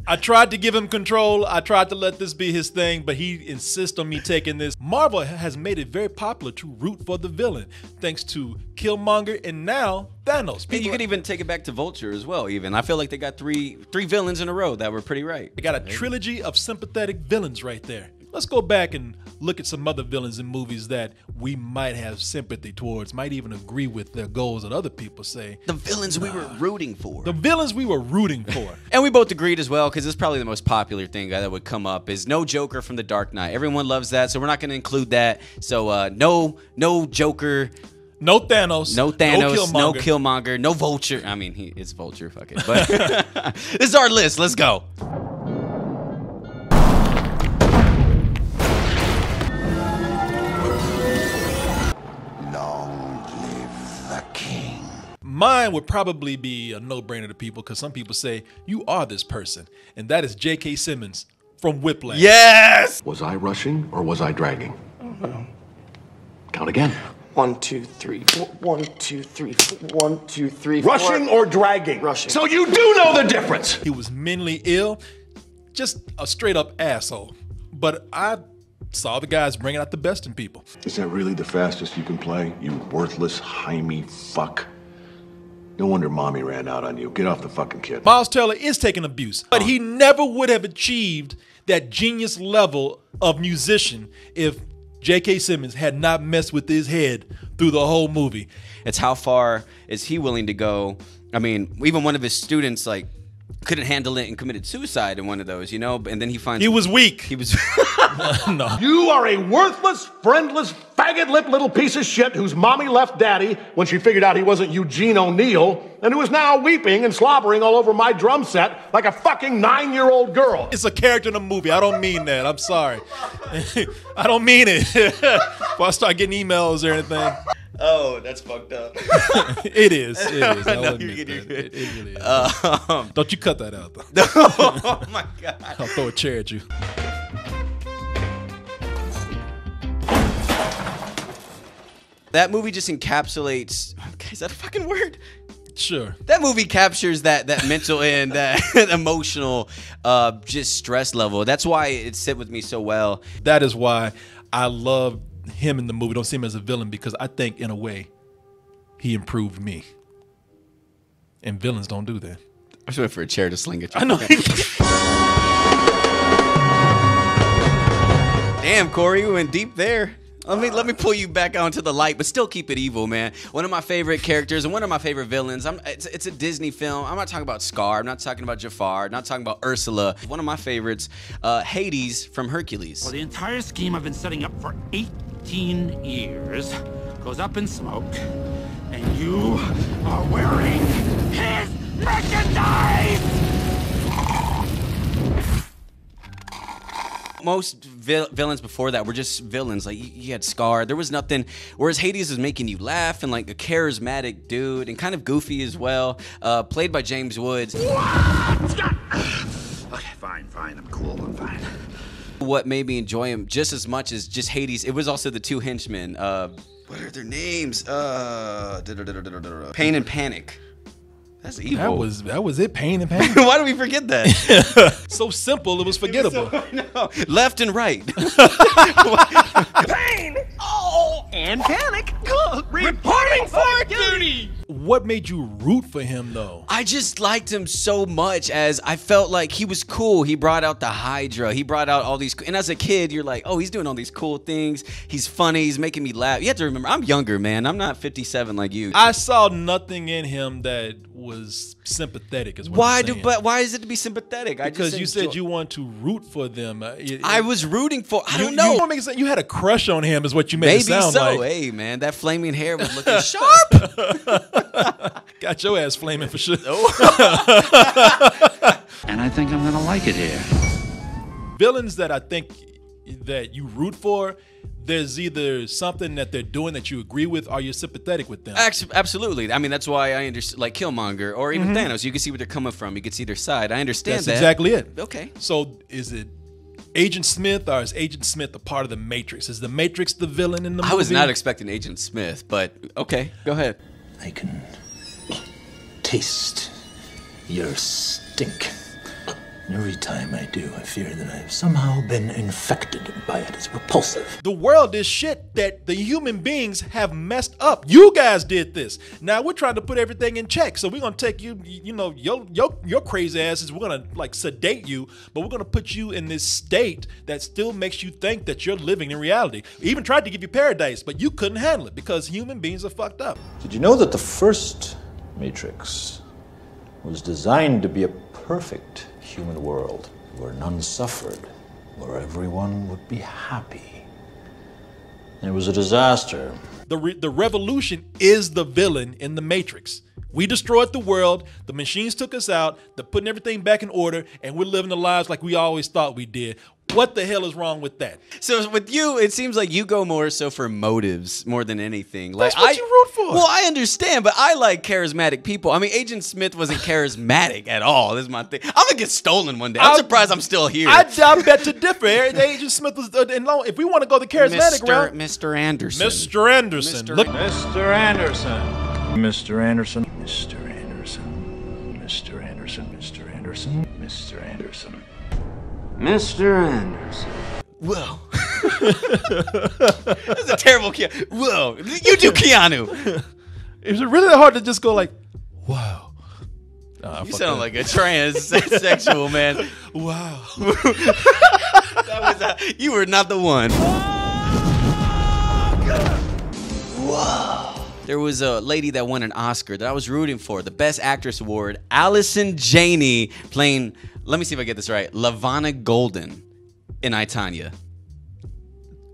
I tried to give him control. I tried to let this be his thing, but he insists on me taking this. Marvel has made it very popular to root for the villain, thanks to Killmonger and now Thanos. And you could even take it back to Vulture as well, even. I feel like they got three villains in a row that were pretty right. They got a trilogy of sympathetic villains right there. Let's go back and look at some other villains in movies that we might have sympathy towards, might even agree with their goals that other people say. The villains we were rooting for. The villains we were rooting for. And we both agreed as well, because it's probably the most popular thing that would come up, is no Joker from The Dark Knight. Everyone loves that, so we're not going to include that. So no Joker. No Thanos. No Killmonger. No Vulture. I mean, it's Vulture, fuck it. But this is our list. Let's go. Mine would probably be a no-brainer to people because some people say, you are this person. And that is J.K. Simmons from Whiplash. Yes! Was I rushing or was I dragging? Count again. 1, 2, 3. 1, 2, 3. 1, 2, 3. Rushing or dragging? Rushing. So you do know the difference. He was mentally ill, just a straight-up asshole. But I saw the guys bringing out the best in people. Is that really the fastest you can play, you worthless, Jaime fuck? No wonder mommy ran out on you. Get off the fucking kid. Miles Teller is taking abuse, but he never would have achieved that genius level of musician if J.K. Simmons had not messed with his head through the whole movie. It's how far is he willing to go? I mean, even one of his students, like, couldn't handle it and committed suicide in one of those, you know? And then he finds... He was weak. He was... No. You are a worthless, friendless, faggot-lipped little piece of shit whose mommy left daddy when she figured out he wasn't Eugene O'Neill, and who is now weeping and slobbering all over my drum set like a fucking 9-year-old girl. It's a character in a movie. I don't mean that. I'm sorry. I don't mean it. Before I start getting emails or anything. Oh, that's fucked up. It is. It is. No, you're good. It really is. Don't you cut that out, though. Oh, my God. I'll throw a chair at you. That movie just encapsulates... Okay, is that a fucking word? Sure. That movie captures that mental and that emotional just stress level. That's why it sit with me so well. That is why I love him in the movie. Don't see him as a villain because I think, in a way, he improved me. And villains don't do that. I was waiting for a chair to sling at you. I know. Damn, Corey, you went deep there. Let me pull you back onto the light, but still keep it evil, man. One of my favorite characters and one of my favorite villains. It's a Disney film. I'm not talking about Scar. I'm not talking about Jafar. I'm not talking about Ursula. One of my favorites, Hades from Hercules. Well, the entire scheme I've been setting up for 18 years goes up in smoke, and you are wearing his merchandise! Most villains before that were just villains. Like, you had Scar. There was nothing. Whereas Hades is making you laugh and like a charismatic dude and kind of goofy as well. Played by James Woods. Okay, fine. I'm cool. I'm fine. What made me enjoy him just as much as just Hades, it was also the two henchmen. What are their names? Pain and Panic. That's evil. That was it. Pain and Panic. Why do we forget that? So simple, it was forgettable. No. Left and right. Pain! Oh, and Panic. Reporting for duty! What made you root for him, though? I just liked him so much as I felt like he was cool. He brought out the Hydra. He brought out all these... And as a kid, you're like, oh, he's doing all these cool things. He's funny. He's making me laugh. You have to remember, I'm younger, man. I'm not 57 like you. I saw nothing in him that was sympathetic is what I'm saying. But why is it to be sympathetic? Because you said you want to root for them. I was rooting for... I don't know. You had a crush on him is what you made it sound like. Maybe so. Hey, man, that flaming hair was looking sharp. Got your ass flaming for sure. And I think I'm gonna like it here. Villains that I think that you root for, there's either something that they're doing that you agree with or you're sympathetic with them. Absolutely. I mean, that's why I understand, like Killmonger or even Thanos. You can see where they're coming from. You can see their side. I understand that. That's exactly it. Okay. So is it Agent Smith or is Agent Smith a part of the Matrix? Is the Matrix the villain in the movie? I was not expecting Agent Smith, but okay, go ahead. I can taste your stink. Every time I do, I fear that I've somehow been infected by it. It's repulsive. The world is shit that the human beings have messed up. You guys did this. Now we're trying to put everything in check. So we're gonna take you, your crazy asses. We're gonna like sedate you, but we're gonna put you in this state that still makes you think that you're living in reality. We even tried to give you paradise, but you couldn't handle it because human beings are fucked up. Did you know that the first Matrix was designed to be a perfect human world where none suffered, where everyone would be happy? It was a disaster. The revolution is the villain in the Matrix. We destroyed the world, the machines took us out, they're putting everything back in order, and we're living the lives like we always thought we did. What the hell is wrong with that? So with you, it seems like you go more so for motives more than anything. Like, That's what you root for. Well, I understand, but I like charismatic people. I mean, Agent Smith wasn't charismatic at all. This is my thing. I'm gonna get stolen one day. I'm surprised I'm still here. I bet to differ. Agent Smith was, if we want to go the charismatic route, Mr. Anderson. Mr. Anderson. Look, Mr. Anderson. Mr. Anderson. Mr. Anderson. Mr. Anderson. Mr. Anderson. Mr. Anderson. Mr. Anderson. Whoa. That's a terrible Keanu. Whoa. You do Keanu. Is it really hard to just go like, wow? You sound like a transsexual, man. Wow. You were not the one. Whoa. There was a lady that won an Oscar that I was rooting for, the Best Actress Award, Allison Janney, playing, let me see if I get this right, Lavana Golden in I, Tonya.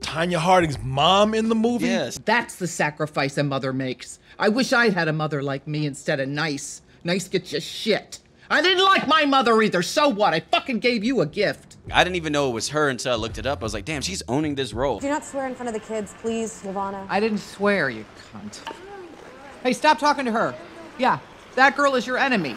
Tonya Harding's mom in the movie? Yes. That's the sacrifice a mother makes. I wish I had a mother like me instead of nice. Nice gets you shit. I didn't like my mother either, so what? I fucking gave you a gift. I didn't even know it was her until I looked it up. I was like, damn, she's owning this role. Do not swear in front of the kids, please, Nirvana. I didn't swear, you cunt. Hey, stop talking to her. Yeah, that girl is your enemy.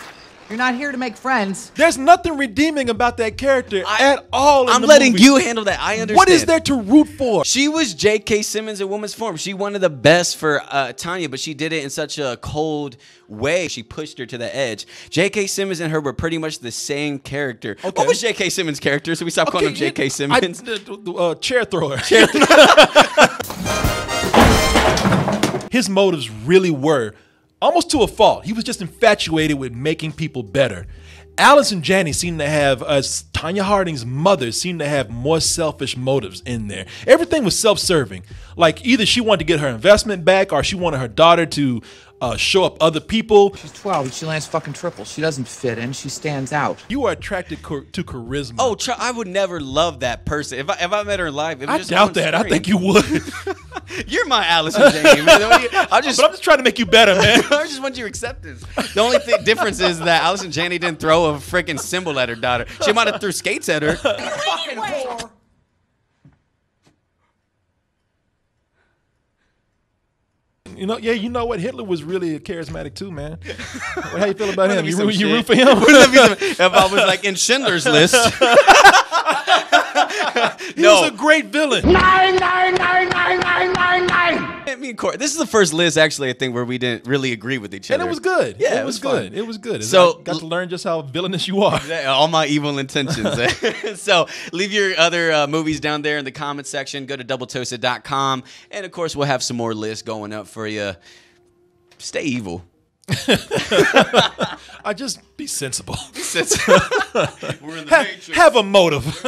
You're not here to make friends. There's nothing redeeming about that character at all. I'm letting you handle that. I understand. What is there to root for? She was J.K. Simmons in woman's form. She wanted the best for Tonya, but she did it in such a cold way. She pushed her to the edge. J.K. Simmons and her were pretty much the same character. Okay. What was J.K. Simmons' character? So we stopped calling him J.K. Simmons. Chair thrower. His motives really were almost to a fault. He was just infatuated with making people better. Allison Janney seemed to have, Tonya Harding's mother seemed to have more selfish motives in there. Everything was self-serving. Like either she wanted to get her investment back or she wanted her daughter to show up other people. She's 12. She lands fucking triples. She doesn't fit in. She stands out. You are attracted to charisma. Oh, I would never love that person. If I met her in life, it was I just doubt that. I think you would. You're my Allison Janney, man. But I'm just trying to make you better, man. I just want your acceptance. The only difference is that Allison Janney didn't throw a freaking symbol at her daughter. She might have threw skates at her. Fucking whore. You know what? Hitler was really charismatic too, man. How you feel about him? You root shit. for him? If I was like in Schindler's List. He was a great villain. 9, 9, 9, 9, 9, 9, 9. Me and Korey, this is the first list actually I think where we didn't really agree with each other. And it was good. Yeah, it was fun. good. It was good. So I got to learn just how villainous you are. All my evil intentions. So leave your other movies down there in the comment section. Go to doubletoasted.com. And of course, we'll have some more lists going up for you. Stay evil. I just be sensible. Be sensible. We're in the Matrix. Have a motive.